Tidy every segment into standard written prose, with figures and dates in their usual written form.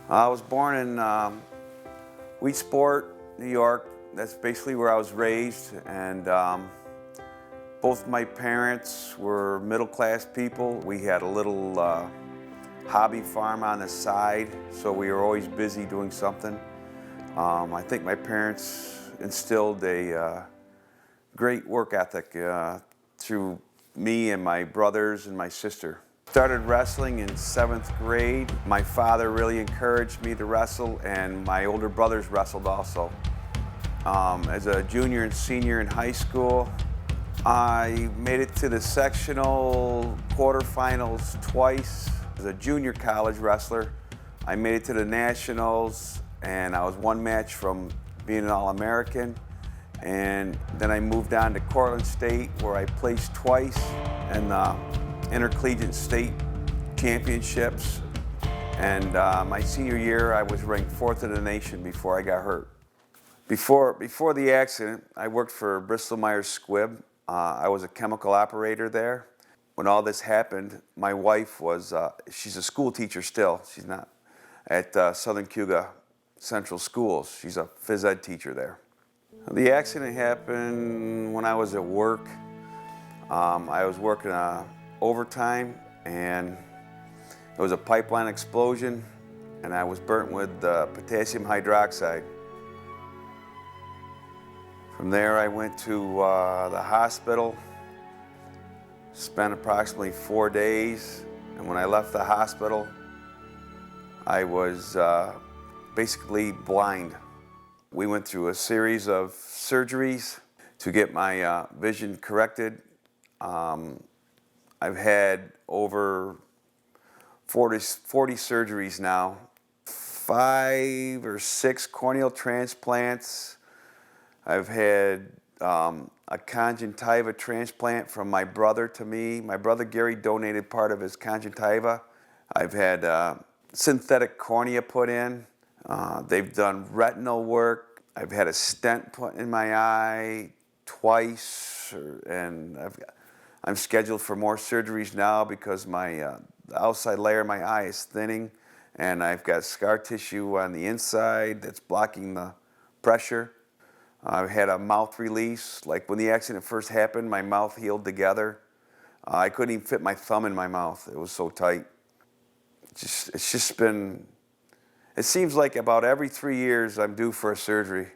I was born in Wheatsport, New York. That's basically where I was raised, and both my parents were middle-class people. We had a little hobby farm on the side, so we were always busy doing something. I think my parents instilled a great work ethic through me and my brothers and my sister. Started wrestling in 7th grade. My father really encouraged me to wrestle, and my older brothers wrestled also. As a junior and senior in high school, I made it to the sectional quarterfinals twice. As a junior college wrestler, I made it to the nationals, and I was one match from being an All-American. And then I moved on to Cortland State, where I placed twice in the intercollegiate state championships. And my senior year, I was ranked 4th in the nation before I got hurt. Before the accident, I worked for Bristol Myers Squibb. I was a chemical operator there. When all this happened, my wife was, she's a school teacher still. She's not at Southern Cuga Central Schools. She's a phys ed teacher there. The accident happened when I was at work. I was working overtime, and there was a pipeline explosion, and I was burnt with potassium hydroxide. From there, I went to the hospital, spent approximately 4 days, and when I left the hospital, I was basically blind. We went through a series of surgeries to get my vision corrected. I've had over 40 surgeries now, 5 or 6 corneal transplants. I've had a conjunctiva transplant from my brother to me. My brother Gary donated part of his conjunctiva. I've had synthetic cornea put in. They've done retinal work. I've had a stent put in my eye twice, and I'm scheduled for more surgeries now because the outside layer of my eye is thinning, and I've got scar tissue on the inside that's blocking the pressure. I've had a mouth release. Like when the accident first happened, my mouth healed together. I couldn't even fit my thumb in my mouth. It was so tight. It's just been, it seems like about every 3 years I'm due for a surgery.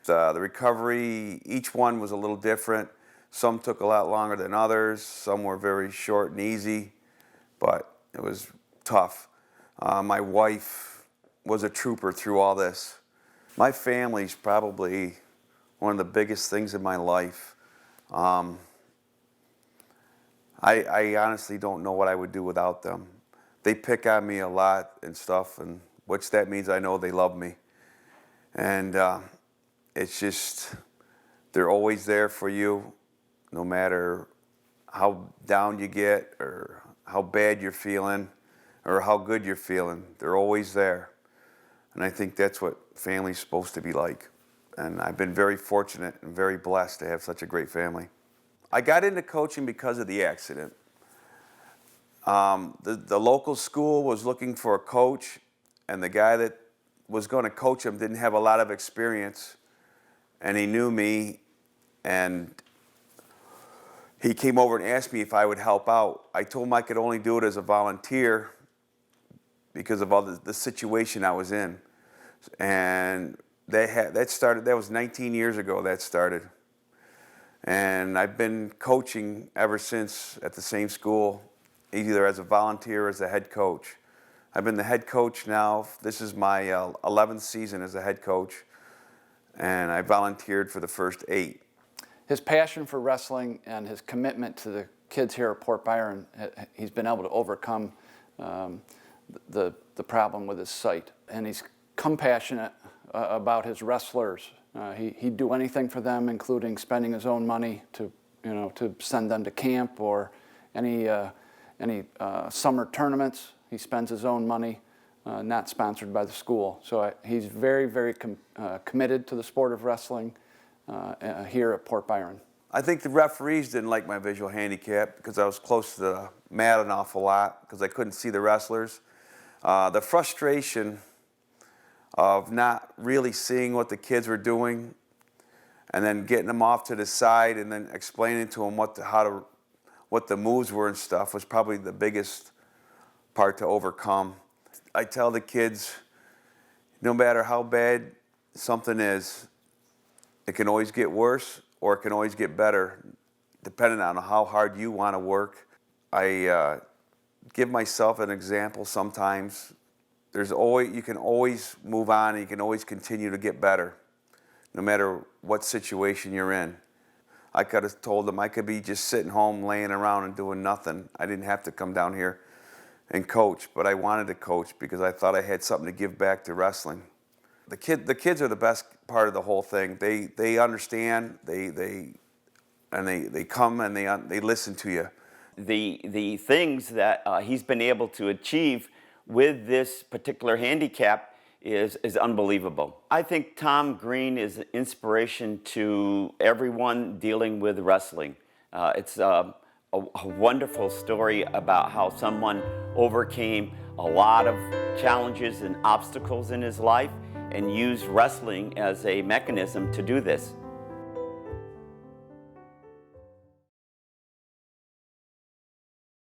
The recovery, each one was a little different. Some took a lot longer than others. Some were very short and easy, but it was tough. My wife was a trooper through all this. My family's probably one of the biggest things in my life. I honestly don't know what I would do without them. They pick on me a lot and stuff, and which that means I know they love me. And it's just, they're always there for you, no matter how down you get or how bad you're feeling or how good you're feeling. They're always there. And I think that's what family's supposed to be like. And I've been very fortunate and very blessed to have such a great family. I got into coaching because of the accident. The local school was looking for a coach, and the guy that was going to coach him didn't have a lot of experience, and he knew me, and he came over and asked me if I would help out. I told him I could only do it as a volunteer because of all the situation I was in. And that was 19 years ago that started. And I've been coaching ever since at the same school, either as a volunteer or as a head coach. I've been the head coach now. This is my 11th season as a head coach, and I volunteered for the first 8. His passion for wrestling and his commitment to the kids here at Port Byron, he's been able to overcome the problem with his sight. And he's compassionate about his wrestlers. He'd do anything for them, including spending his own money to send them to camp or any summer tournaments. He spends his own money, not sponsored by the school. So he's very, very committed to the sport of wrestling here at Port Byron. I think the referees didn't like my visual handicap because I was close to the mat an awful lot because I couldn't see the wrestlers. The frustration of not really seeing what the kids were doing, and then getting them off to the side and then explaining to them what the moves were and stuff was probably the biggest part to overcome. I tell the kids, no matter how bad something is, it can always get worse or it can always get better, depending on how hard you want to work. I give myself an example sometimes. You can always move on and you can always continue to get better, no matter what situation you're in. I could have told them I could be just sitting home, laying around and doing nothing. I didn't have to come down here and coach, but I wanted to coach because I thought I had something to give back to wrestling. The kids are the best part of the whole thing. They understand. They come and they listen to you. The things that he's been able to achieve with this particular handicap is unbelievable. I think Tom Green is an inspiration to everyone dealing with wrestling. It's a wonderful story about how someone overcame a lot of challenges and obstacles in his life and used wrestling as a mechanism to do this.